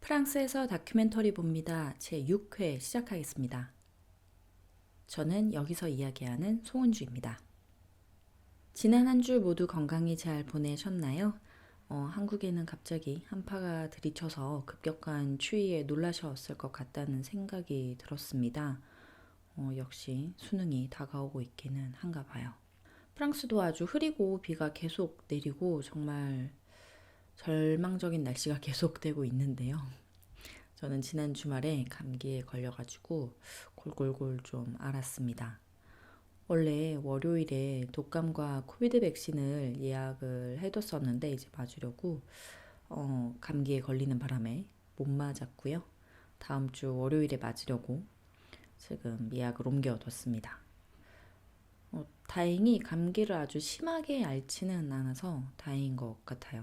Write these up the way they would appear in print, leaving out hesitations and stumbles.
프랑스에서 다큐멘터리 봅니다. 제6회 시작하겠습니다. 저는 여기서 이야기하는 송은주입니다. 지난 한 주 모두 건강히 잘 보내셨나요? 한국에는 갑자기 한파가 들이쳐서 급격한 추위에 놀라셨을 것 같다는 생각이 들었습니다. 역시 수능이 다가오고 있기는 한가 봐요. 프랑스도 아주 흐리고 비가 계속 내리고 정말 절망적인 날씨가 계속되고 있는데요. 저는 지난 주말에 감기에 걸려가지고 골골골 좀 앓았습니다. 원래 월요일에 독감과 코비드 백신을 예약을 해뒀었는데 이제 맞으려고 감기에 걸리는 바람에 못 맞았고요. 다음 주 월요일에 맞으려고 지금 예약을 옮겨뒀습니다. 다행히 감기를 아주 심하게 앓지는 않아서 다행인 것 같아요.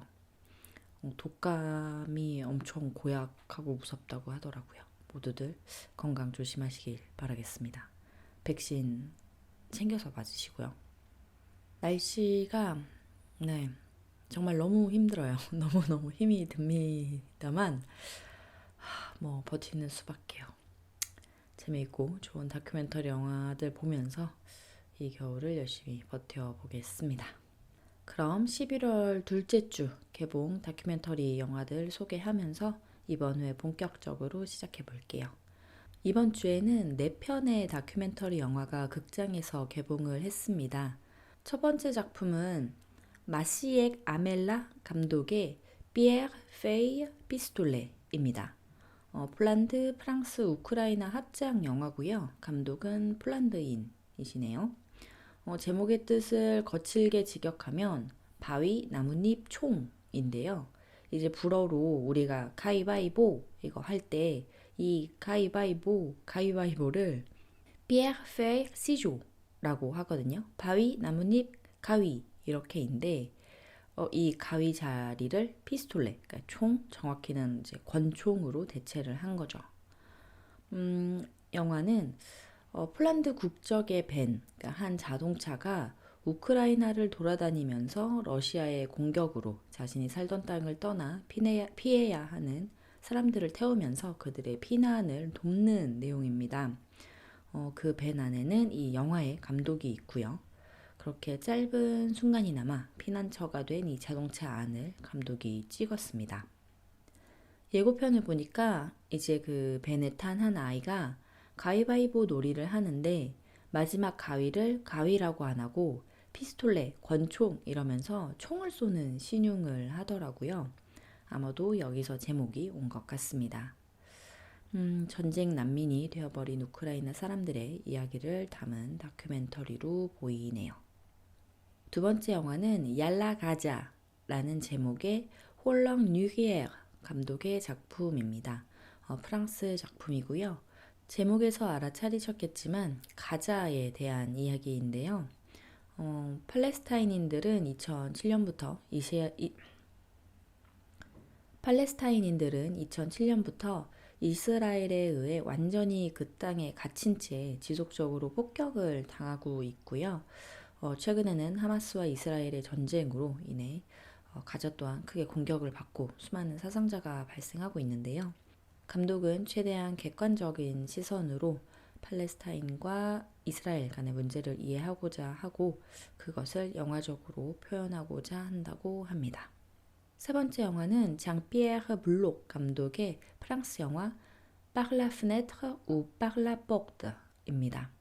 독감이 엄청 고약하고 무섭다고 하더라고요. 모두들 건강 조심하시길 바라겠습니다. 백신 챙겨서 맞으시고요. 날씨가 정말 너무 힘들어요. 너무너무 힘이 듭니다만 뭐 버티는 수밖에요. 재미있고 좋은 다큐멘터리 영화들 보면서 이 겨울을 열심히 버텨보겠습니다. 그럼 11월 둘째 주 개봉 다큐멘터리 영화들 소개하면서 이번 회 본격적으로 시작해 볼게요. 이번 주에는 4편의 다큐멘터리 영화가 극장에서 개봉을 했습니다. 첫 번째 작품은 마시엑 아멜라 감독의 피에르 페이 피스톨레입니다. 폴란드, 프랑스, 우크라이나 합작 영화고요. 감독은 폴란드인이시네요. 제목의 뜻을 거칠게 직역하면 바위, 나뭇잎, 총인데요. 이제 불어로 우리가 가위바위보 이거 할 때 이 가위바위보를 피에르 페이 시조라고 하거든요. 바위, 나뭇잎, 가위 이렇게인데 이 가위 자리를 피스톨레, 그러니까 총, 정확히는 이제 권총으로 대체를 한 거죠. 영화는 폴란드 국적의 벤, 그러니까 한 자동차가 우크라이나를 돌아다니면서 러시아의 공격으로 자신이 살던 땅을 떠나 피해야 하는 사람들을 태우면서 그들의 피난을 돕는 내용입니다. 그 벤 안에는 이 영화의 감독이 있고요. 그렇게 짧은 순간이나마 피난처가 된 이 자동차 안을 감독이 찍었습니다. 예고편을 보니까 이제 그 벤에 탄 한 아이가 가위바위보 놀이를 하는데 마지막 가위를 가위라고 안 하고 피스톨레, 권총 이러면서 총을 쏘는 신용을 하더라고요. 아마도 여기서 제목이 온 것 같습니다. 전쟁 난민이 되어버린 우크라이나 사람들의 이야기를 담은 다큐멘터리로 보이네요. 두 번째 영화는 얄라 가자라는 제목의 홀랑 뉴히에르 감독의 작품입니다. 프랑스 작품이고요. 제목에서 알아차리셨겠지만 가자에 대한 이야기인데요. 팔레스타인인들은 2007년부터 이스라엘에 의해 완전히 그 땅에 갇힌 채 지속적으로 폭격을 당하고 있고요. 최근에는 하마스와 이스라엘의 전쟁으로 인해 가자 또한 크게 공격을 받고 수많은 사상자가 발생하고 있는데요. 감독은 최대한 객관적인 시선으로 팔레스타인과 이스라엘 간의 문제를 이해하고자 하고 그것을 영화적으로 표현하고자 한다고 합니다. 세 번째 영화는 장피에르 블록 감독의 프랑스 영화 Par la fenêtre ou par la porte입니다.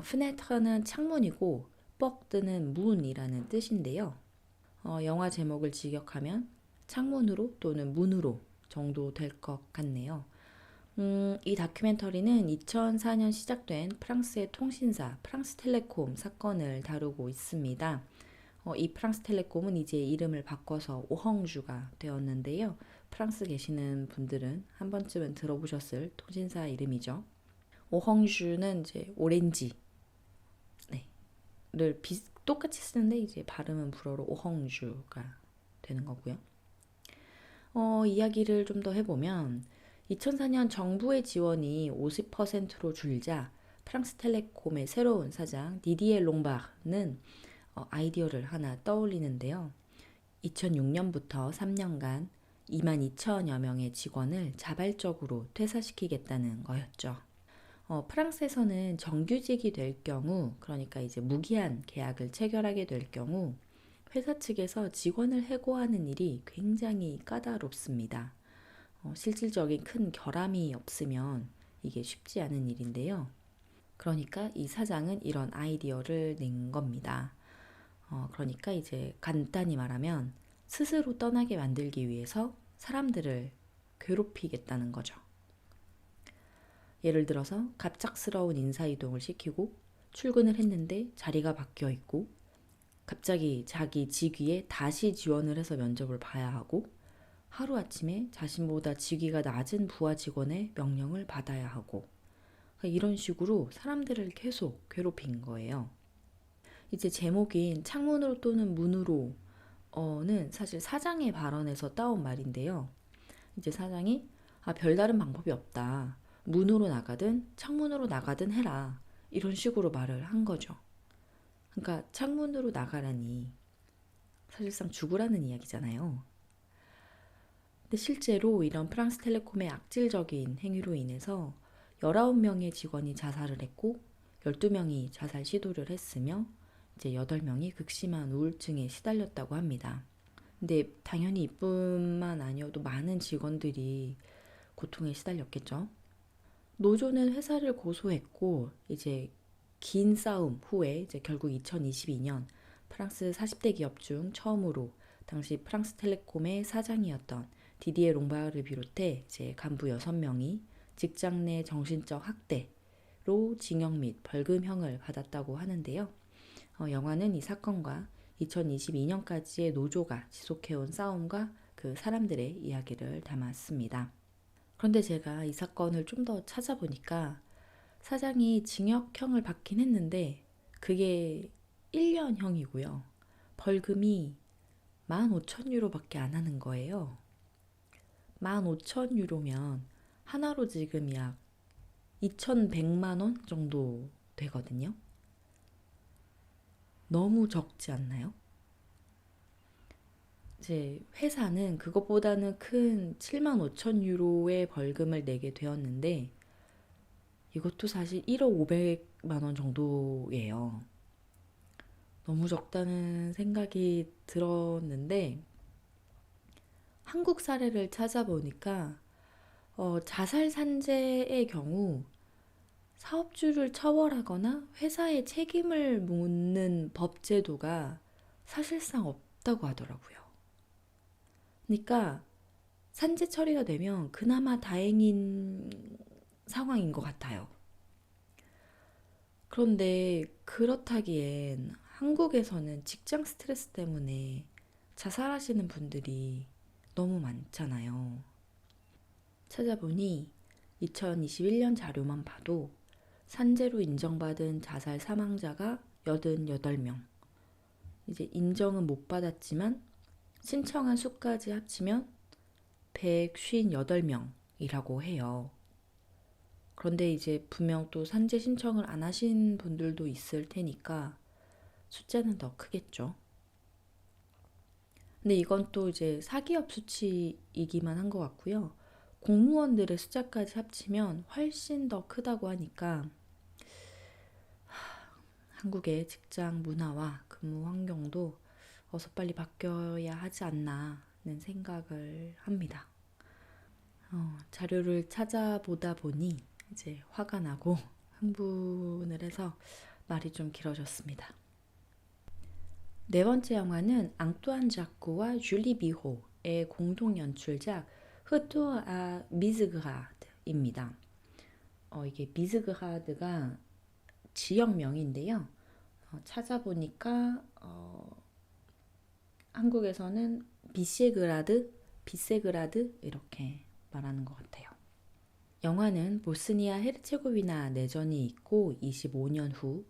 fenêtre는 창문이고 porte는 문이라는 뜻인데요. 영화 제목을 직역하면 창문으로 또는 문으로 정도 될 것 같네요. 이 다큐멘터리는 2004년 시작된 프랑스의 통신사 프랑스텔레콤 사건을 다루고 있습니다. 이 프랑스텔레콤은 이제 이름을 바꿔서 오헝주가 되었는데요. 프랑스 계시는 분들은 한 번쯤은 들어보셨을 통신사 이름이죠. 오헝주는 이제 오렌지 를 똑같이 쓰는데 이제 발음은 불어로 오헝주가 되는 거고요. 이야기를 좀 더 해보면 2004년 정부의 지원이 50%로 줄자 프랑스텔레콤의 새로운 사장 디디에 롱바르는 아이디어를 하나 떠올리는데요. 2006년부터 3년간 22,000여 명의 직원을 자발적으로 퇴사시키겠다는 거였죠. 프랑스에서는 정규직이 될 경우, 그러니까 이제 무기한 계약을 체결하게 될 경우 회사 측에서 직원을 해고하는 일이 굉장히 까다롭습니다. 실질적인 큰 결함이 없으면 이게 쉽지 않은 일인데요. 그러니까 이 사장은 이런 아이디어를 낸 겁니다. 그러니까 이제 간단히 말하면 스스로 떠나게 만들기 위해서 사람들을 괴롭히겠다는 거죠. 예를 들어서 갑작스러운 인사이동을 시키고 출근을 했는데 자리가 바뀌어 있고 갑자기 자기 직위에 다시 지원을 해서 면접을 봐야 하고 하루아침에 자신보다 직위가 낮은 부하 직원의 명령을 받아야 하고 이런 식으로 사람들을 계속 괴롭힌 거예요. 이제 제목인 창문으로 또는 문으로는 사실 사장의 발언에서 따온 말인데요. 이제 사장이 별다른 방법이 없다. 문으로 나가든 창문으로 나가든 해라. 이런 식으로 말을 한 거죠. 그러니까 창문으로 나가라니 사실상 죽으라는 이야기잖아요. 근데 실제로 이런 프랑스텔레콤의 악질적인 행위로 인해서 19명의 직원이 자살을 했고 12명이 자살 시도를 했으며 이제 8명이 극심한 우울증에 시달렸다고 합니다. 근데 당연히 이뿐만 아니어도 많은 직원들이 고통에 시달렸겠죠. 노조는 회사를 고소했고 이제 긴 싸움 후에 이제 결국 2022년 프랑스 40대 기업 중 처음으로 당시 프랑스텔레콤의 사장이었던 디디에 롱바르를 비롯해 이제 간부 6명이 직장 내 정신적 학대로 징역 및 벌금형을 받았다고 하는데요. 영화는 이 사건과 2022년까지의 노조가 지속해온 싸움과 그 사람들의 이야기를 담았습니다. 그런데 제가 이 사건을 좀 더 찾아보니까 사장이 징역형을 받긴 했는데 그게 1년형이고요. 벌금이 15,000유로밖에 안 하는 거예요. 15,000유로면 하나로 지금 약 2,100만 원 정도 되거든요. 너무 적지 않나요? 이제 회사는 그것보다는 큰 75,000유로의 벌금을 내게 되었는데 이것도 사실 1억 500만 원 정도예요. 너무 적다는 생각이 들었는데 한국 사례를 찾아보니까 자살 산재의 경우 사업주를 처벌하거나 회사의 책임을 묻는 법 제도가 사실상 없다고 하더라고요. 그러니까 산재 처리가 되면 그나마 다행인 상황인 것 같아요. 그런데 그렇다기엔 한국에서는 직장 스트레스 때문에 자살하시는 분들이 너무 많잖아요. 찾아보니 2021년 자료만 봐도 산재로 인정받은 자살 사망자가 88명. 이제 인정은 못 받았지만 신청한 수까지 합치면 158명이라고 해요. 그런데 이제 분명 또 산재 신청을 안 하신 분들도 있을 테니까 숫자는 더 크겠죠. 근데 이건 또 이제 사기업 수치이기만 한 것 같고요. 공무원들의 숫자까지 합치면 훨씬 더 크다고 하니까 한국의 직장 문화와 근무 환경도 어서 빨리 바뀌어야 하지 않나는 생각을 합니다. 자료를 찾아보다 보니 이제 화가 나고 흥분을 해서 말이 좀 길어졌습니다. 네 번째 영화는 앙뚜안 자쿠와 줄리 비호의 공동 연출작 흐투 아 미즈그하드입니다. 이게 미즈그하드가 지역명인데요. 찾아보니까 한국에서는 비세그라드 이렇게 말하는 것 같아요. 영화는 보스니아 헤르체고비나 내전이 있고 25년 후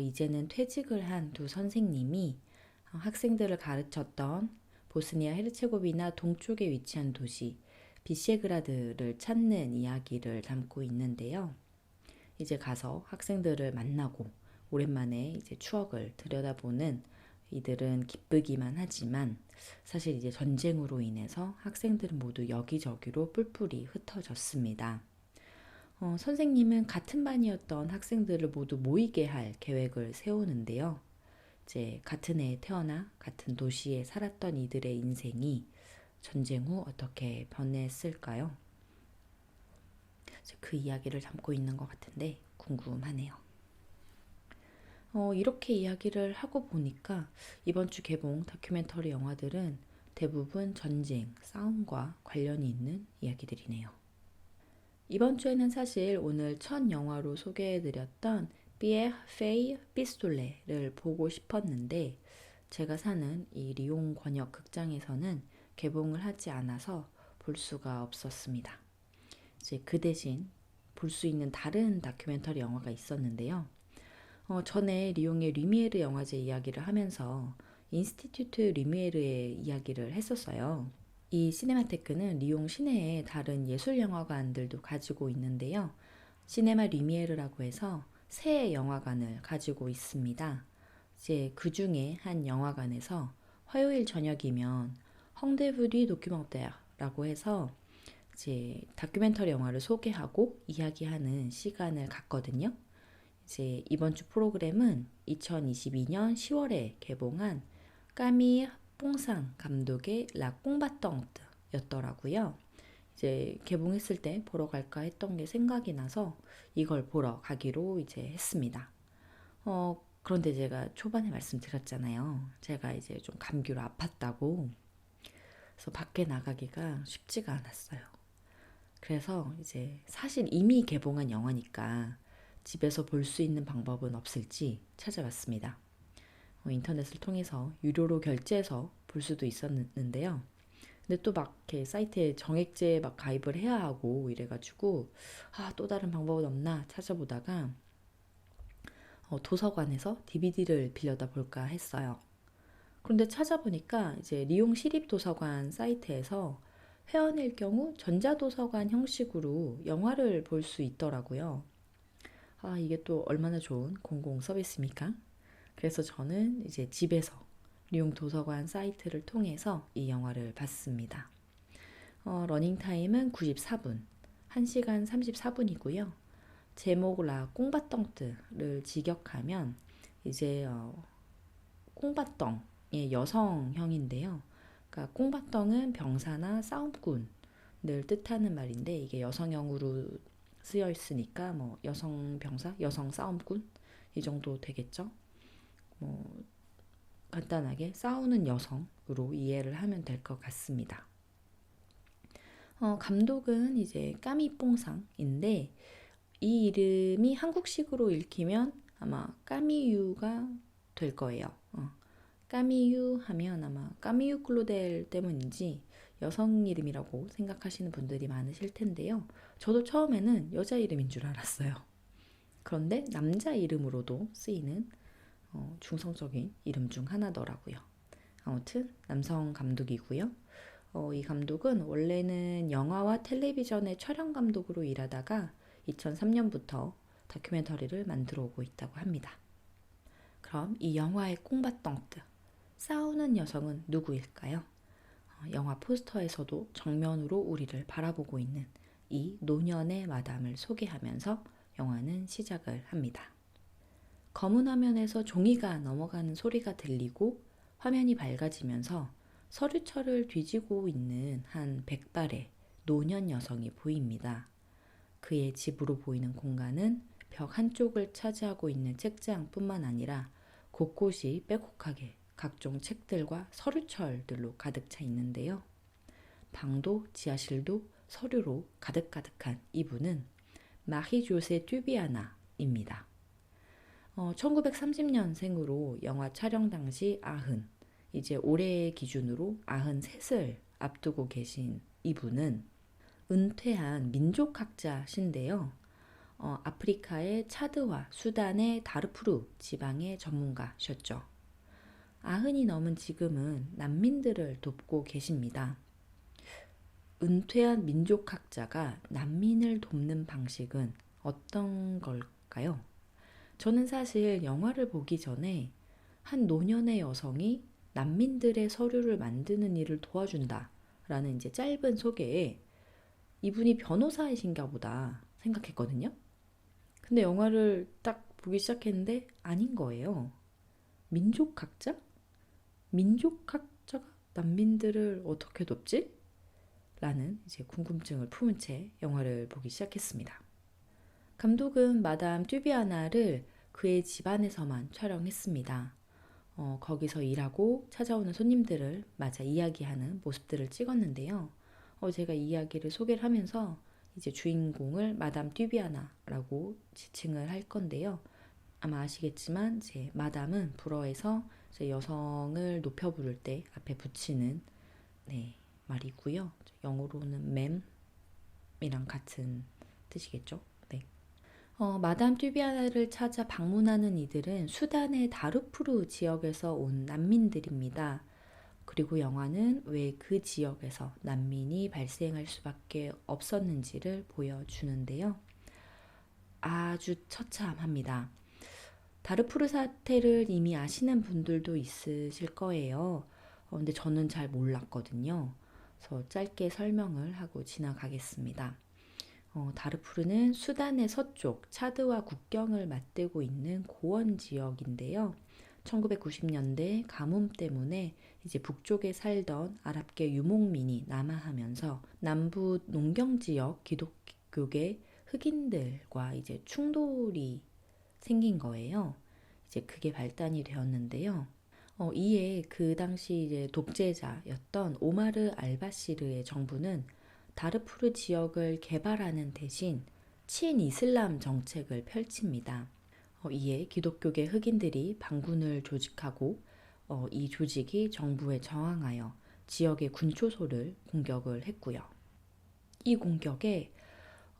이제는 퇴직을 한 두 선생님이 학생들을 가르쳤던 보스니아 헤르체고비나 동쪽에 위치한 도시 비셰그라드를 찾는 이야기를 담고 있는데요. 이제 가서 학생들을 만나고 오랜만에 이제 추억을 들여다보는 이들은 기쁘기만 하지만 사실 이제 전쟁으로 인해서 학생들은 모두 여기저기로 뿔뿔이 흩어졌습니다. 선생님은 같은 반이었던 학생들을 모두 모이게 할 계획을 세우는데요. 이제 같은 해에 태어나 같은 도시에 살았던 이들의 인생이 전쟁 후 어떻게 변했을까요? 그 이야기를 담고 있는 것 같은데 궁금하네요. 이렇게 이야기를 하고 보니까 이번 주 개봉 다큐멘터리 영화들은 대부분 전쟁, 싸움과 관련이 있는 이야기들이네요. 이번 주에는 사실 오늘 첫 영화로 소개해드렸던 피에르 페이 피스톨레를 보고 싶었는데 제가 사는 이 리옹 권역 극장에서는 개봉을 하지 않아서 볼 수가 없었습니다. 이제 그 대신 볼 수 있는 다른 다큐멘터리 영화가 있었는데요. 전에 리옹의 리미에르 영화제 이야기를 하면서 인스티튜트 리미에르의 이야기를 했었어요. 이 시네마테크는 리옹 시내에 다른 예술 영화관들도 가지고 있는데요. 시네마 리미에르라고 해서 새 영화관을 가지고 있습니다. 이제 그 중에 한 영화관에서 화요일 저녁이면 헝데브리 도큐멘테라고 해서 이제 다큐멘터리 영화를 소개하고 이야기하는 시간을 갖거든요. 이제 이번 주 프로그램은 2022년 10월에 개봉한 까미 뽕상 감독의 라 꽁바똥였더라고요. 이제 개봉했을 때 보러 갈까 했던 게 생각이 나서 이걸 보러 가기로 이제 했습니다. 그런데 제가 초반에 말씀드렸잖아요. 제가 이제 좀 감기로 아팠다고. 그래서 밖에 나가기가 쉽지가 않았어요. 그래서 이제 사실 이미 개봉한 영화니까 집에서 볼 수 있는 방법은 없을지 찾아봤습니다. 인터넷을 통해서 유료로 결제해서 볼 수도 있었는데요. 근데 또 막 이렇게 사이트에 정액제 막 가입을 해야 하고 이래가지고 또 다른 방법은 없나 찾아보다가 도서관에서 DVD를 빌려다 볼까 했어요. 그런데 찾아보니까 이제 리옹 시립도서관 사이트에서 회원일 경우 전자도서관 형식으로 영화를 볼 수 있더라고요. 이게 또 얼마나 좋은 공공 서비스입니까? 그래서 저는 이제 집에서 리옹 도서관 사이트를 통해서 이 영화를 봤습니다. 러닝타임은 94분, 1시간 34분이고요. 제목 라 꽁바똥뜨를 직역하면 이제 꽁바똥의 여성형인데요. 그러니까 꽁바똥은 병사나 싸움꾼을 뜻하는 말인데 이게 여성형으로 쓰여 있으니까 뭐 여성 병사, 여성 싸움꾼 이 정도 되겠죠. 뭐 간단하게 싸우는 여성으로 이해를 하면 될 것 같습니다. 감독은 이제 까미뽕상인데 이 이름이 한국식으로 읽히면 아마 까미유가 될 거예요. 까미유 하면 아마 까미유 클로델 때문인지 여성 이름이라고 생각하시는 분들이 많으실 텐데요. 저도 처음에는 여자 이름인 줄 알았어요. 그런데 남자 이름으로도 쓰이는 중성적인 이름 중 하나더라고요. 아무튼 남성 감독이고요. 이 감독은 원래는 영화와 텔레비전의 촬영 감독으로 일하다가 2003년부터 다큐멘터리를 만들어 오고 있다고 합니다. 그럼 이 영화의 꽁바똥뜨, 싸우는 여성은 누구일까요? 영화 포스터에서도 정면으로 우리를 바라보고 있는 이 노년의 마담을 소개하면서 영화는 시작을 합니다. 검은 화면에서 종이가 넘어가는 소리가 들리고 화면이 밝아지면서 서류철을 뒤지고 있는 한 백발의 노년 여성이 보입니다. 그의 집으로 보이는 공간은 벽 한쪽을 차지하고 있는 책장뿐만 아니라 곳곳이 빼곡하게 각종 책들과 서류철들로 가득 차 있는데요. 방도 지하실도 서류로 가득가득한 이분은 마히 조세 튜비아나입니다. 1930년생으로 영화 촬영 당시 90, 이제 올해 기준으로 93을 앞두고 계신 이분은 은퇴한 민족학자신데요. 아프리카의 차드와 수단의 다르푸르 지방의 전문가셨죠. 90이 넘은 지금은 난민들을 돕고 계십니다. 은퇴한 민족학자가 난민을 돕는 방식은 어떤 걸까요? 저는 사실 영화를 보기 전에 한 노년의 여성이 난민들의 서류를 만드는 일을 도와준다 라는 이제 짧은 소개에 이분이 변호사이신가 보다 생각했거든요. 근데 영화를 딱 보기 시작했는데 아닌 거예요. 민족학자? 민족학자가 난민들을 어떻게 돕지? 라는 이제 궁금증을 품은 채 영화를 보기 시작했습니다. 감독은 마담 뚜비아나를 그의 집안에서만 촬영했습니다. 거기서 일하고 찾아오는 손님들을 맞아 이야기하는 모습들을 찍었는데요. 제가 이야기를 소개를 하면서 이제 주인공을 마담 뚜비아나라고 지칭을 할 건데요. 아마 아시겠지만 제 마담은 불어에서 이제 여성을 높여 부를 때 앞에 붙이는 네, 말이고요. 영어로는 맴이랑 같은 뜻이겠죠. 네. 마담 뚜비아나를 찾아 방문하는 이들은 수단의 다르푸르 지역에서 온 난민들입니다. 그리고 영화는 왜 그 지역에서 난민이 발생할 수밖에 없었는지를 보여주는데요. 아주 처참합니다. 다르푸르 사태를 이미 아시는 분들도 있으실 거예요. 근데 저는 잘 몰랐거든요. 그래서 짧게 설명을 하고 지나가겠습니다. 다르푸르는 수단의 서쪽 차드와 국경을 맞대고 있는 고원 지역인데요. 1990년대 가뭄 때문에 이제 북쪽에 살던 아랍계 유목민이 남하하면서 남부 농경 지역 기독교계 흑인들과 이제 충돌이 생긴 거예요. 이제 그게 발단이 되었는데요. 이에 그 당시 이제 독재자였던 오마르 알바시르의 정부는 다르푸르 지역을 개발하는 대신 친이슬람 정책을 펼칩니다. 이에 기독교계 흑인들이 반군을 조직하고 이 조직이 정부에 저항하여 지역의 군초소를 공격을 했고요. 이 공격에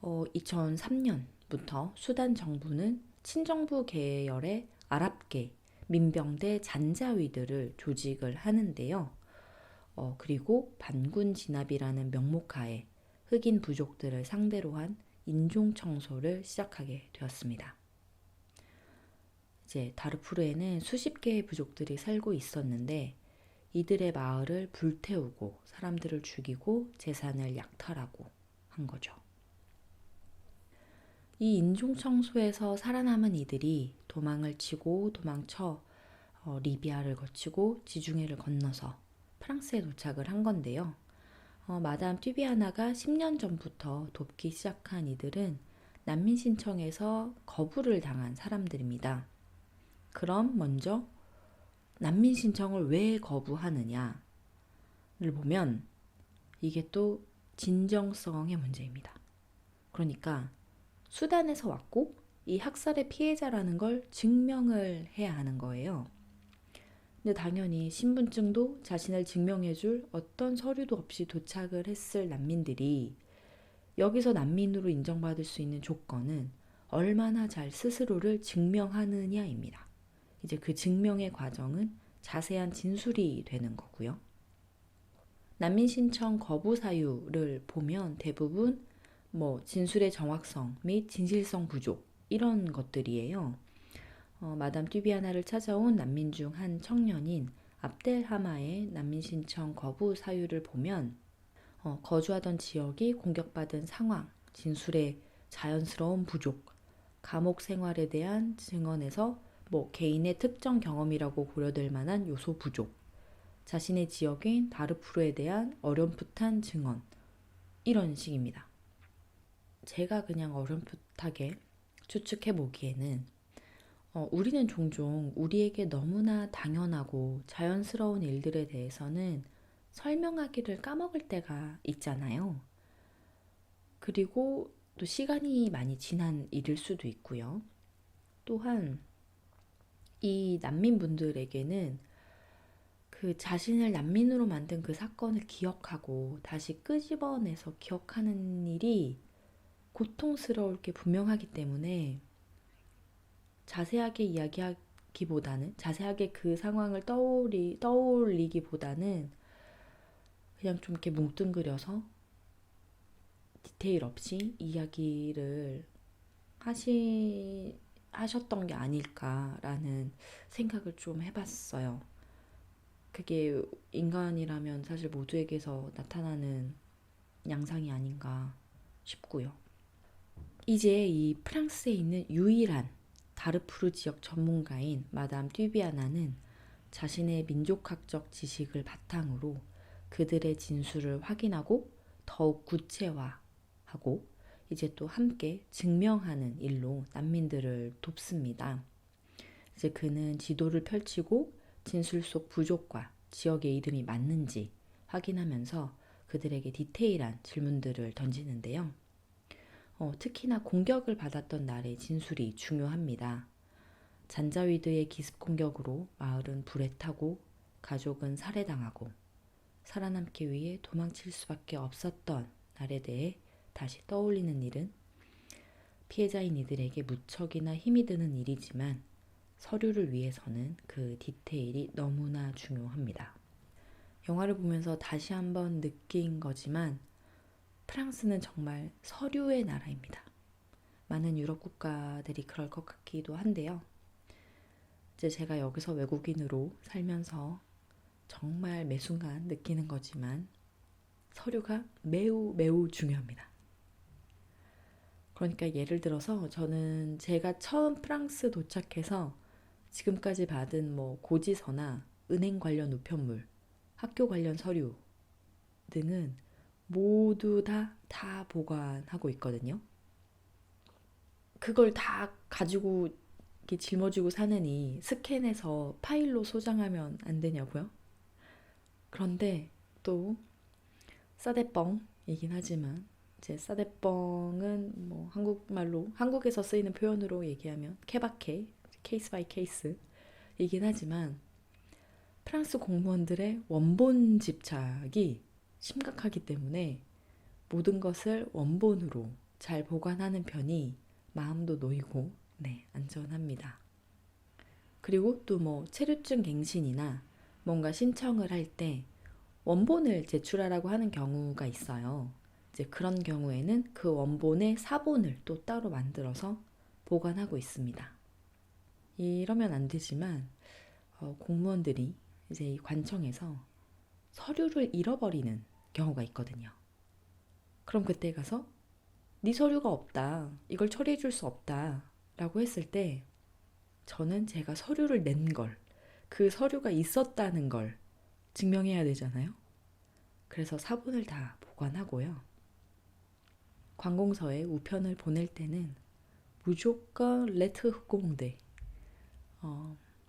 2003년부터 수단 정부는 친정부 계열의 아랍계 민병대 잔자위들을 조직을 하는데요. 그리고 반군 진압이라는 명목하에 흑인 부족들을 상대로 한 인종 청소를 시작하게 되었습니다. 이제 다르푸르에는 수십 개의 부족들이 살고 있었는데 이들의 마을을 불태우고 사람들을 죽이고 재산을 약탈하고 한 거죠. 이 인종 청소에서 살아남은 이들이 도망을 치고 도망쳐 리비아를 거치고 지중해를 건너서 프랑스에 도착을 한 건데요. 마담 튜비아나가 10년 전부터 돕기 시작한 이들은 난민 신청에서 거부를 당한 사람들입니다. 그럼 먼저 난민 신청을 왜 거부하느냐를 보면 이게 또 진정성의 문제입니다. 그러니까 수단에서 왔고 이 학살의 피해자라는 걸 증명을 해야 하는 거예요. 근데 당연히 신분증도 자신을 증명해줄 어떤 서류도 없이 도착을 했을 난민들이 여기서 난민으로 인정받을 수 있는 조건은 얼마나 잘 스스로를 증명하느냐입니다. 이제 그 증명의 과정은 자세한 진술이 되는 거고요. 난민 신청 거부 사유를 보면 대부분 진술의 정확성 및 진실성 부족 이런 것들이에요. 마담 튜비아나를 찾아온 난민 중 한 청년인 압델하마의 난민 신청 거부 사유를 보면 거주하던 지역이 공격받은 상황, 진술의 자연스러운 부족, 감옥 생활에 대한 증언에서 개인의 특정 경험이라고 고려될 만한 요소 부족, 자신의 지역인 다르푸르에 대한 어렴풋한 증언 이런 식입니다. 제가 그냥 어렴풋하게 추측해 보기에는 우리는 종종 우리에게 너무나 당연하고 자연스러운 일들에 대해서는 설명하기를 까먹을 때가 있잖아요. 그리고 또 시간이 많이 지난 일일 수도 있고요. 또한 이 난민분들에게는 그 자신을 난민으로 만든 그 사건을 기억하고 다시 끄집어내서 기억하는 일이 고통스러울 게 분명하기 때문에 자세하게 이야기하기보다는 자세하게 그 상황을 떠올리기보다는 그냥 좀 이렇게 뭉뚱그려서 디테일 없이 이야기를 하시는 하셨던 게 아닐까라는 생각을 좀 해봤어요. 그게 인간이라면 사실 모두에게서 나타나는 양상이 아닌가 싶고요. 이제 이 프랑스에 있는 유일한 다르푸르 지역 전문가인 마담 듀비아나는 자신의 민족학적 지식을 바탕으로 그들의 진술을 확인하고 더욱 구체화하고 이제 또 함께 증명하는 일로 난민들을 돕습니다. 이제 그는 지도를 펼치고 진술 속 부족과 지역의 이름이 맞는지 확인하면서 그들에게 디테일한 질문들을 던지는데요. 특히나 공격을 받았던 날의 진술이 중요합니다. 잔자위드의 기습 공격으로 마을은 불에 타고 가족은 살해당하고 살아남기 위해 도망칠 수밖에 없었던 날에 대해 다시 떠올리는 일은 피해자인 이들에게 무척이나 힘이 드는 일이지만 서류를 위해서는 그 디테일이 너무나 중요합니다. 영화를 보면서 다시 한번 느낀 거지만 프랑스는 정말 서류의 나라입니다. 많은 유럽 국가들이 그럴 것 같기도 한데요. 이제 제가 여기서 외국인으로 살면서 정말 매 순간 느끼는 거지만 서류가 매우 매우 중요합니다. 그러니까 예를 들어서 저는 제가 처음 프랑스 도착해서 지금까지 받은 뭐 고지서나 은행 관련 우편물, 학교 관련 서류 등은 모두 다 보관하고 있거든요. 그걸 다 가지고 이렇게 짊어지고 사느니 스캔해서 파일로 소장하면 안 되냐고요? 그런데 또 싸대뻥이긴 하지만 이제 싸대뻥은 뭐 한국말로 한국에서 쓰이는 표현으로 얘기하면 케바케, 케이스 바이 케이스이긴 하지만 프랑스 공무원들의 원본 집착이 심각하기 때문에 모든 것을 원본으로 잘 보관하는 편이 마음도 놓이고 안전합니다. 그리고 또 뭐 체류증 갱신이나 뭔가 신청을 할 때 원본을 제출하라고 하는 경우가 있어요. 이제 그런 경우에는 그 원본의 사본을 또 따로 만들어서 보관하고 있습니다. 이러면 안 되지만 공무원들이 이제 이 관청에서 서류를 잃어버리는 경우가 있거든요. 그럼 그때 가서 네 서류가 없다. 이걸 처리해 줄 수 없다. 라고 했을 때 저는 제가 서류를 낸 걸, 그 서류가 있었다는 걸 증명해야 되잖아요. 그래서 사본을 다 보관하고요. 관공서에 우편을 보낼 때는 무조건 레트 흑공대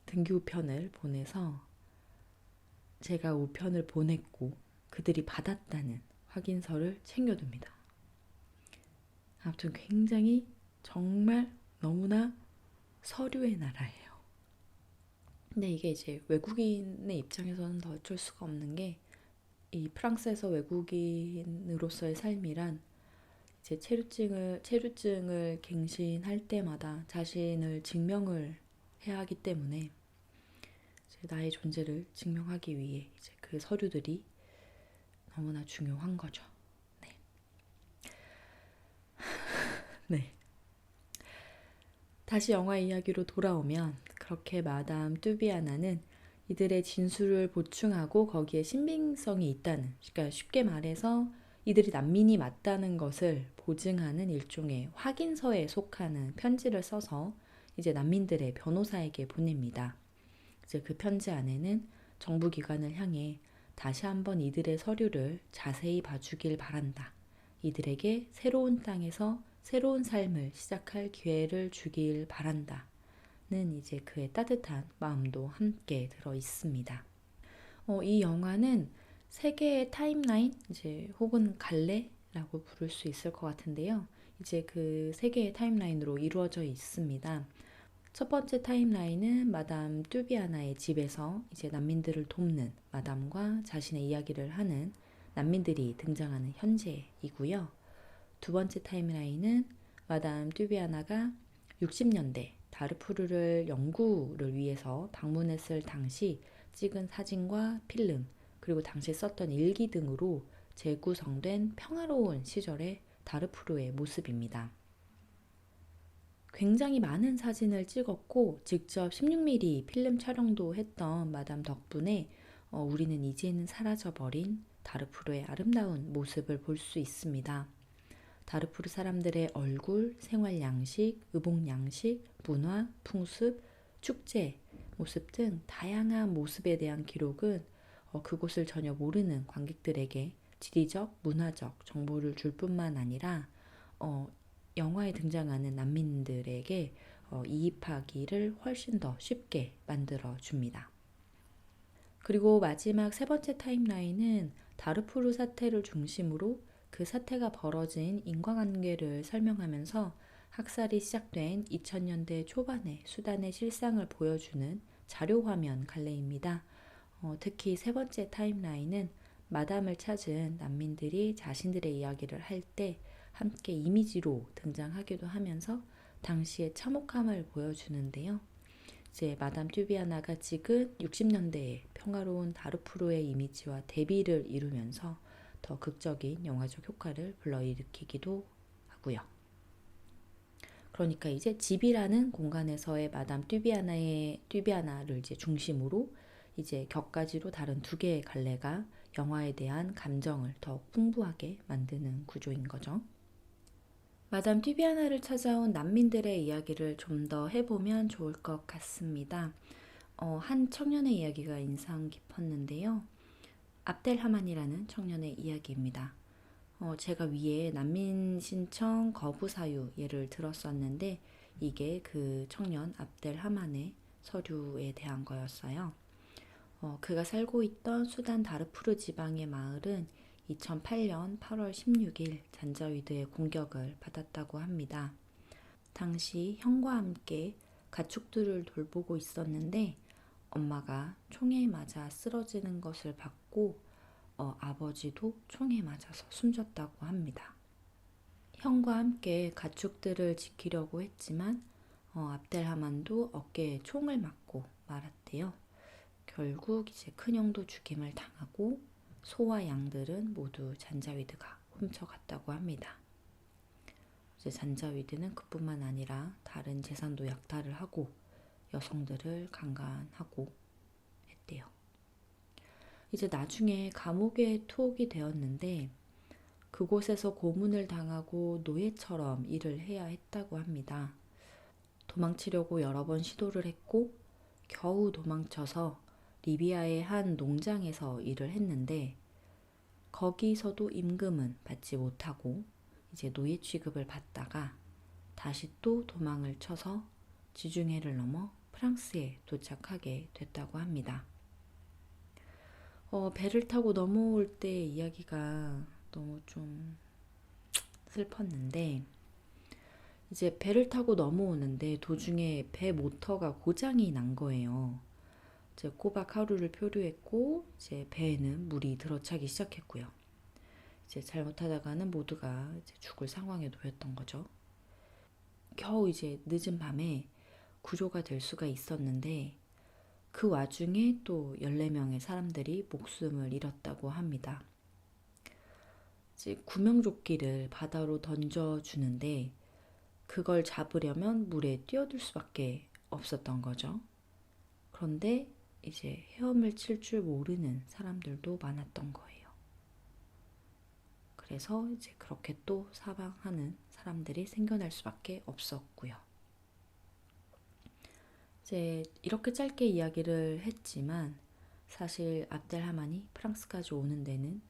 등기 우편을 보내서 제가 우편을 보냈고 그들이 받았다는 확인서를 챙겨둡니다. 아무튼 굉장히 정말 너무나 서류의 나라예요. 근데 이게 이제 외국인의 입장에서는 더 어쩔 수가 없는 게 이 프랑스에서 외국인으로서의 삶이란 이제 체류증을 갱신할 때마다 자신을 증명을 해야 하기 때문에 나의 존재를 증명하기 위해 이제 그 서류들이 너무나 중요한 거죠. 네. 네. 다시 영화 이야기로 돌아오면 그렇게 마담 뚜비아나는 이들의 진술을 보충하고 거기에 신빙성이 있다는, 그러니까 쉽게 말해서 이들이 난민이 맞다는 것을 보증하는 일종의 확인서에 속하는 편지를 써서 이제 난민들의 변호사에게 보냅니다. 이제 그 편지 안에는 정부 기관을 향해 다시 한번 이들의 서류를 자세히 봐주길 바란다. 이들에게 새로운 땅에서 새로운 삶을 시작할 기회를 주길 바란다. 는 이제 그의 따뜻한 마음도 함께 들어 있습니다. 이 영화는 세 개의 타임라인, 이제 혹은 갈래라고 부를 수 있을 것 같은데요. 이제 그 세 개의 타임라인으로 이루어져 있습니다. 첫 번째 타임라인은 마담 뚜비아나의 집에서 이제 난민들을 돕는 마담과 자신의 이야기를 하는 난민들이 등장하는 현재이고요. 두 번째 타임라인은 마담 뚜비아나가 60년대 다르푸르를 연구를 위해서 방문했을 당시 찍은 사진과 필름, 그리고 당시 썼던 일기 등으로 재구성된 평화로운 시절의 다르푸르의 모습입니다. 굉장히 많은 사진을 찍었고 직접 16mm 필름 촬영도 했던 마담 덕분에 우리는 이제는 사라져버린 다르푸르의 아름다운 모습을 볼 수 있습니다. 다르푸르 사람들의 얼굴, 생활 양식, 의복 양식, 문화, 풍습, 축제, 모습 등 다양한 모습에 대한 기록은 그곳을 전혀 모르는 관객들에게 지리적, 문화적 정보를 줄 뿐만 아니라 영화에 등장하는 난민들에게 이입하기를 훨씬 더 쉽게 만들어 줍니다. 그리고 마지막 세 번째 타임라인은 다르푸르 사태를 중심으로 그 사태가 벌어진 인과관계를 설명하면서 학살이 시작된 2000년대 초반의 수단의 실상을 보여주는 자료화면 갈래입니다. 특히 세 번째 타임라인은 마담을 찾은 난민들이 자신들의 이야기를 할 때 함께 이미지로 등장하기도 하면서 당시의 참혹함을 보여주는데요. 이제 마담 튜비아나가 찍은 60년대의 평화로운 다르푸르의 이미지와 대비를 이루면서 더 극적인 영화적 효과를 불러일으키기도 하고요. 그러니까 이제 집이라는 공간에서의 마담 튜비아나를 이제 중심으로 이제 격가지로 다른 두 개의 갈래가 영화에 대한 감정을 더 풍부하게 만드는 구조인 거죠. 마담 튜비아나를 찾아온 난민들의 이야기를 좀 더 해보면 좋을 것 같습니다. 한 청년의 이야기가 인상 깊었는데요. 압델하만이라는 청년의 이야기입니다. 제가 위에 난민 신청 거부 사유 예를 들었었는데 이게 그 청년 압델하만의 서류에 대한 거였어요. 그가 살고 있던 수단 다르푸르 지방의 마을은 2008년 8월 16일 잔자위드의 공격을 받았다고 합니다. 당시 형과 함께 가축들을 돌보고 있었는데 엄마가 총에 맞아 쓰러지는 것을 봤고 아버지도 총에 맞아서 숨졌다고 합니다. 형과 함께 가축들을 지키려고 했지만 압델하만도 어깨에 총을 맞고 말았대요. 결국 이제 큰형도 죽임을 당하고 소와 양들은 모두 잔자위드가 훔쳐갔다고 합니다. 이제 잔자위드는 그뿐만 아니라 다른 재산도 약탈을 하고 여성들을 강간하고 했대요. 이제 나중에 감옥에 투옥이 되었는데 그곳에서 고문을 당하고 노예처럼 일을 해야 했다고 합니다. 도망치려고 여러 번 시도를 했고 겨우 도망쳐서 리비아의 한 농장에서 일을 했는데 거기서도 임금은 받지 못하고 이제 노예 취급을 받다가 다시 또 도망을 쳐서 지중해를 넘어 프랑스에 도착하게 됐다고 합니다. 배를 타고 넘어올 때 이야기가 너무 좀 슬펐는데 이제 배를 타고 넘어오는데 도중에 배 모터가 고장이 난 거예요. 이제 꼬박 하루를 표류했고 이제 배에는 물이 들어차기 시작했고요. 이제 잘못하다가는 모두가 이제 죽을 상황에 놓였던 거죠. 겨우 이제 늦은 밤에 구조가 될 수가 있었는데 그 와중에 또 14명의 사람들이 목숨을 잃었다고 합니다. 이제 구명조끼를 바다로 던져주는데 그걸 잡으려면 물에 뛰어들 수밖에 없었던 거죠. 그런데 이제 헤엄을 칠 줄 모르는 사람들도 많았던 거예요. 그래서 이제 그렇게 또 사망하는 사람들이 생겨날 수밖에 없었고요. 이제 이렇게 짧게 이야기를 했지만 사실 압델하만이 프랑스까지 오는 데는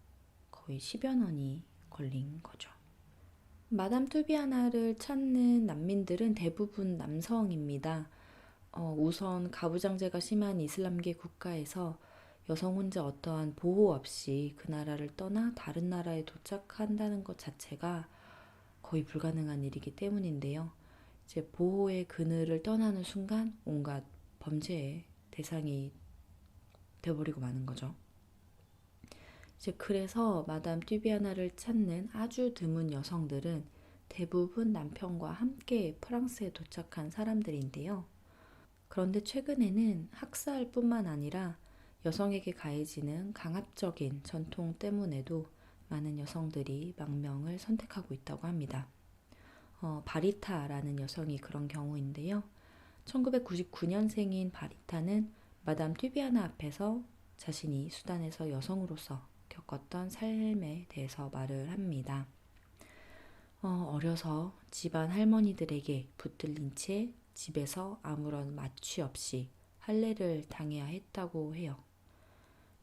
거의 10여 년이 걸린 거죠. 마담 투비아나를 찾는 난민들은 대부분 남성입니다. 우선 가부장제가 심한 이슬람계 국가에서 여성 혼자 어떠한 보호 없이 그 나라를 떠나 다른 나라에 도착한다는 것 자체가 거의 불가능한 일이기 때문인데요. 이제 보호의 그늘을 떠나는 순간 온갖 범죄의 대상이 되어버리고 마는 거죠. 이제 그래서 마담 튜비아나를 찾는 아주 드문 여성들은 대부분 남편과 함께 프랑스에 도착한 사람들인데요. 그런데 최근에는 학살뿐만 아니라 여성에게 가해지는 강압적인 전통 때문에도 많은 여성들이 망명을 선택하고 있다고 합니다. 바리타라는 여성이 그런 경우인데요. 1999년생인 바리타는 마담 튜비아나 앞에서 자신이 수단에서 여성으로서 겪었던 삶에 대해서 말을 합니다. 어려서 집안 할머니들에게 붙들린 채 집에서 아무런 마취 없이 할례를 당해야 했다고 해요.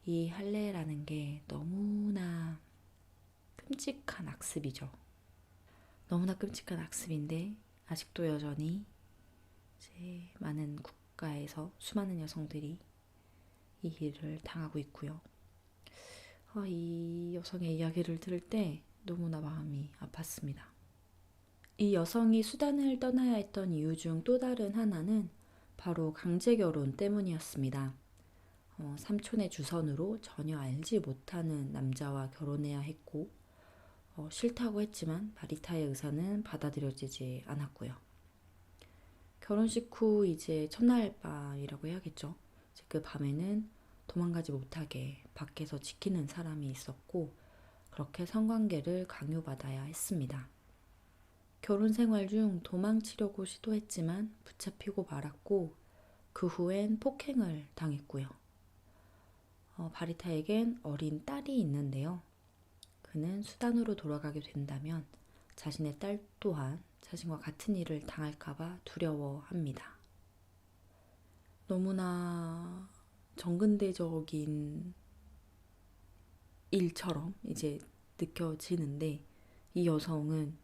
이 할례라는 게 너무나 끔찍한 악습이죠. 너무나 끔찍한 악습인데 아직도 여전히 이제 많은 국가에서 수많은 여성들이 이 일을 당하고 있고요. 이 여성의 이야기를 들을 때 너무나 마음이 아팠습니다. 이 여성이 수단을 떠나야 했던 이유 중 또 다른 하나는 바로 강제 결혼 때문이었습니다. 삼촌의 주선으로 전혀 알지 못하는 남자와 결혼해야 했고 싫다고 했지만 바리타의 의사는 받아들여지지 않았고요. 결혼식 후 이제 첫날 밤이라고 해야겠죠. 그 밤에는 도망가지 못하게 밖에서 지키는 사람이 있었고 그렇게 성관계를 강요받아야 했습니다. 결혼 생활 중 도망치려고 시도했지만 붙잡히고 말았고 그 후엔 폭행을 당했고요. 바리타에겐 어린 딸이 있는데요. 그는 수단으로 돌아가게 된다면 자신의 딸 또한 자신과 같은 일을 당할까봐 두려워합니다. 너무나 정근대적인 일처럼 이제 느껴지는데 이 여성은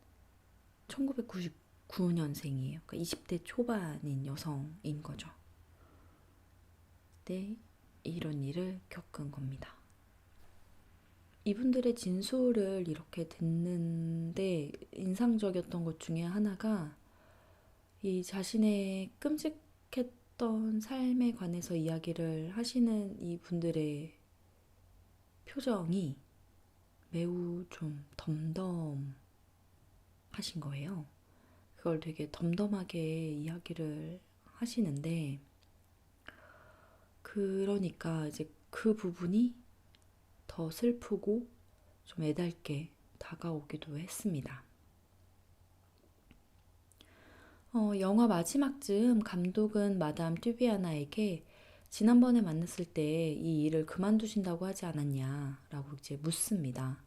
1999년생이에요. 그러니까 20대 초반인 여성인 거죠. 네, 이런 일을 겪은 겁니다. 이분들의 진술을 이렇게 듣는데 인상적이었던 것 중에 하나가 이 자신의 끔찍했던 삶에 관해서 이야기를 하시는 이분들의 표정이 매우 좀 덤덤하신 거예요. 그걸 되게 덤덤하게 이야기를 하시는데 그러니까 이제 그 부분이 더 슬프고 좀 애달게 다가오기도 했습니다. 영화 마지막쯤 감독은 마담 튜비아나에게 지난번에 만났을 때 이 일을 그만두신다고 하지 않았냐라고 이제 묻습니다.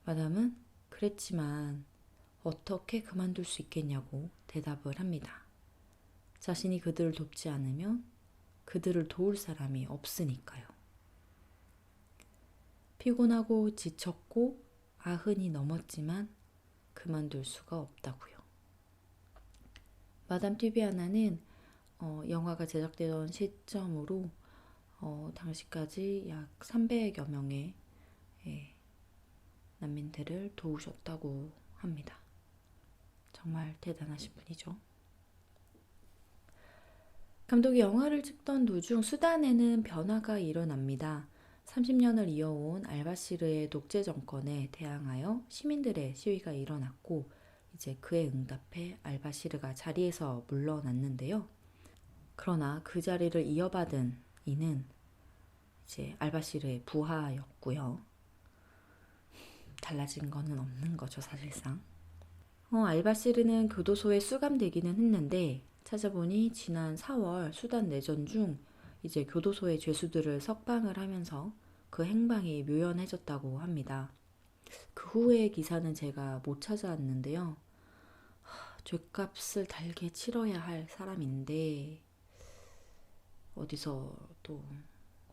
마담은 그랬지만 어떻게 그만둘 수 있겠냐고 대답을 합니다. 자신이 그들을 돕지 않으면 그들을 도울 사람이 없으니까요. 피곤하고 지쳤고 아흔이 넘었지만 그만둘 수가 없다고요. 마담 튜비아나는 영화가 제작되던 시점으로 당시까지 약 300여 명의 난민들을 도우셨다고 합니다. 정말 대단하신 분이죠. 감독이 영화를 찍던 도중 수단에는 변화가 일어납니다. 30년을 이어온 알바시르의 독재 정권에 대항하여 시민들의 시위가 일어났고 이제 그에 응답해 알바시르가 자리에서 물러났는데요. 그러나 그 자리를 이어받은 이는 이제 알바시르의 부하였고요. 달라진 거는 없는 거죠, 사실상. 알바시르는 교도소에 수감되기는 했는데 찾아보니 지난 4월 수단 내전 중 이제 교도소의 죄수들을 석방을 하면서 그 행방이 묘연해졌다고 합니다. 그 후의 기사는 제가 못 찾아왔는데요. 죗값을 달게 치러야 할 사람인데 어디서 또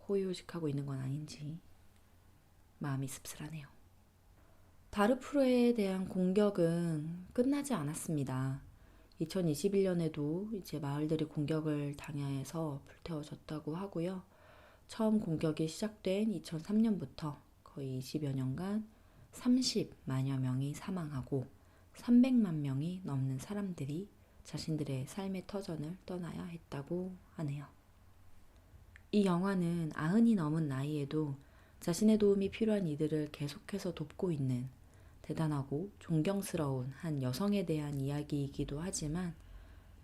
호의호식하고 있는 건 아닌지 마음이 씁쓸하네요. 다르푸르에 대한 공격은 끝나지 않았습니다. 2021년에도 이제 마을들이 공격을 당해서 불태워졌다고 하고요. 처음 공격이 시작된 2003년부터 거의 20여 년간 30만여 명이 사망하고 300만 명이 넘는 사람들이 자신들의 삶의 터전을 떠나야 했다고 하네요. 이 영화는 90이 넘은 나이에도 자신의 도움이 필요한 이들을 계속해서 돕고 있는 대단하고 존경스러운 한 여성에 대한 이야기이기도 하지만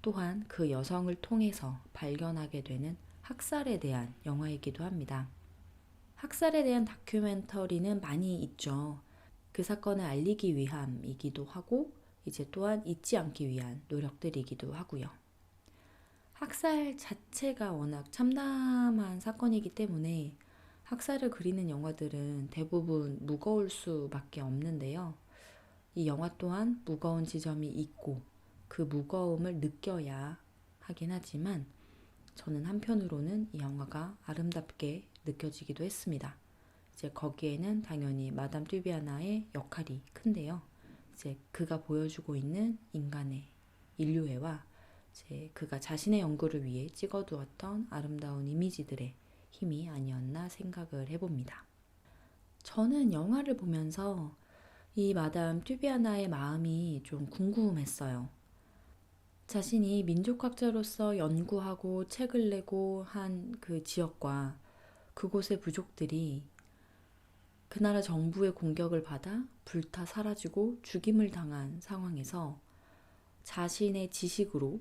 또한 그 여성을 통해서 발견하게 되는 학살에 대한 영화이기도 합니다. 학살에 대한 다큐멘터리는 많이 있죠. 그 사건을 알리기 위함이기도 하고 이제 또한 잊지 않기 위한 노력들이기도 하고요. 학살 자체가 워낙 참담한 사건이기 때문에 학살을 그리는 영화들은 대부분 무거울 수밖에 없는데요. 이 영화 또한 무거운 지점이 있고 그 무거움을 느껴야 하긴 하지만 저는 한편으로는 이 영화가 아름답게 느껴지기도 했습니다. 이제 거기에는 당연히 마담 뚜비아나의 역할이 큰데요. 이제 그가 보여주고 있는 인간의 인류애와 이제 그가 자신의 연구를 위해 찍어두었던 아름다운 이미지들의 힘이 아니었나 생각을 해봅니다. 저는 영화를 보면서 이 마담 뚜비아나의 마음이 좀 궁금했어요. 자신이 민족학자로서 연구하고 책을 내고 한 그 지역과 그곳의 부족들이 그 나라 정부의 공격을 받아 불타 사라지고 죽임을 당한 상황에서 자신의 지식으로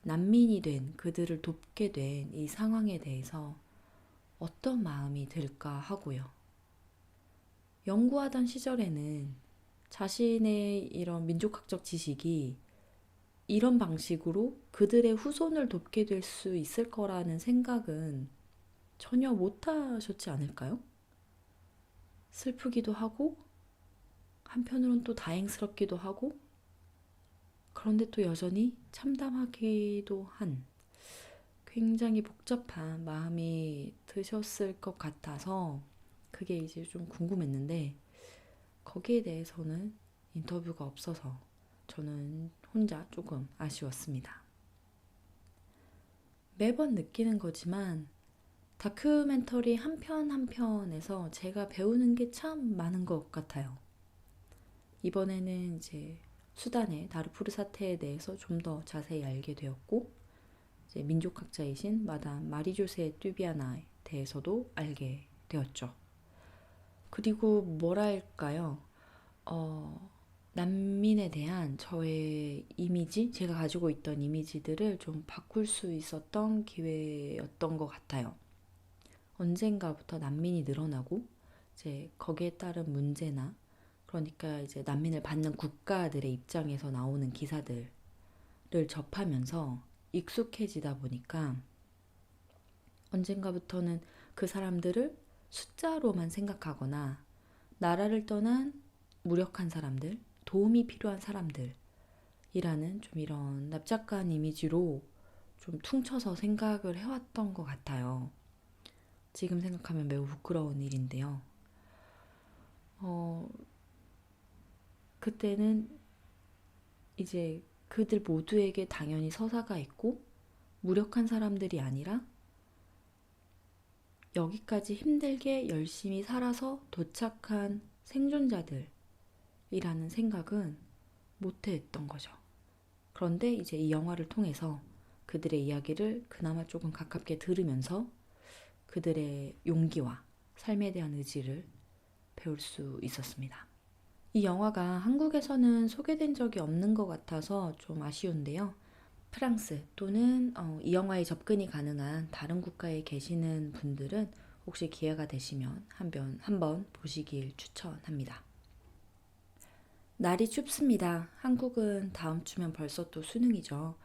난민이 된 그들을 돕게 된 이 상황에 대해서 어떤 마음이 들까 하고요. 연구하던 시절에는 자신의 이런 민족학적 지식이 이런 방식으로 그들의 후손을 돕게 될 수 있을 거라는 생각은 전혀 못 하셨지 않을까요? 슬프기도 하고, 한편으론 또 다행스럽기도 하고, 그런데 또 여전히 참담하기도 한 굉장히 복잡한 마음이 드셨을 것 같아서 그게 이제 좀 궁금했는데 거기에 대해서는 인터뷰가 없어서 저는 혼자 조금 아쉬웠습니다. 매번 느끼는 거지만 다큐멘터리 한 편 한 편에서 제가 배우는 게 참 많은 것 같아요. 이번에는 이제 수단의 다르푸르 사태에 대해서 좀 더 자세히 알게 되었고 이제 민족학자이신 마담 마리조세 뚜비아나에 대해서도 알게 되었죠. 그리고 뭐랄까요? 난민에 대한 저의 이미지, 제가 가지고 있던 이미지들을 좀 바꿀 수 있었던 기회였던 것 같아요. 언젠가부터 난민이 늘어나고 이제 거기에 따른 문제나 그러니까 이제 난민을 받는 국가들의 입장에서 나오는 기사들을 접하면서 익숙해지다 보니까 언젠가부터는 그 사람들을 숫자로만 생각하거나 나라를 떠난 무력한 사람들, 도움이 필요한 사람들이라는 좀 이런 납작한 이미지로 좀 퉁쳐서 생각을 해왔던 것 같아요. 지금 생각하면 매우 부끄러운 일인데요. 그때는 이제 그들 모두에게 당연히 서사가 있고 무력한 사람들이 아니라 여기까지 힘들게 열심히 살아서 도착한 생존자들이라는 생각은 못 했던 거죠. 그런데 이제 이 영화를 통해서 그들의 이야기를 그나마 조금 가깝게 들으면서 그들의 용기와 삶에 대한 의지를 배울 수 있었습니다. 이 영화가 한국에서는 소개된 적이 없는 것 같아서 좀 아쉬운데요. 프랑스 또는 이 영화에 접근이 가능한 다른 국가에 계시는 분들은 혹시 기회가 되시면 한번 보시길 추천합니다. 날이 춥습니다. 한국은 다음 주면 벌써 또 수능이죠.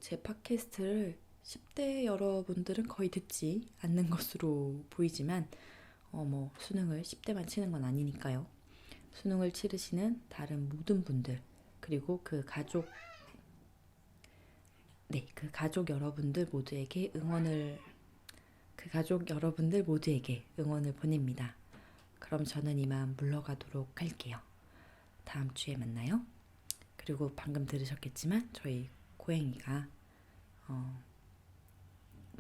제 팟캐스트를 10대 여러분들은 거의 듣지 않는 것으로 보이지만 뭐 수능을 10대만 치는 건 아니니까요. 수능을 치르시는 다른 모든 분들 그리고 그 가족 여러분들 모두에게 응원을 보냅니다. 그럼 저는 이만 물러가도록 할게요. 다음 주에 만나요. 그리고 방금 들으셨겠지만 저희 고양이가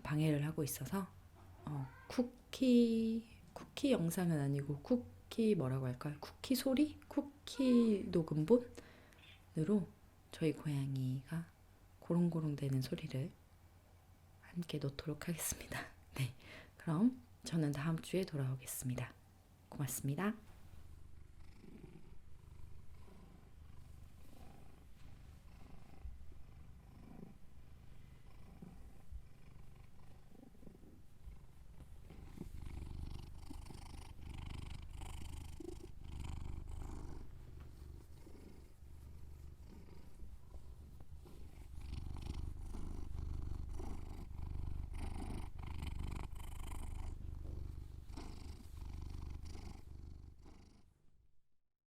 방해를 하고 있어서 쿠키 영상은 아니고 쿠키 뭐라고 할까요? 쿠키 소리? 쿠키 녹음본으로 저희 고양이가 고롱고롱 되는 소리를 함께 놓도록 하겠습니다. 네, 그럼 저는 다음 주에 돌아오겠습니다. 고맙습니다.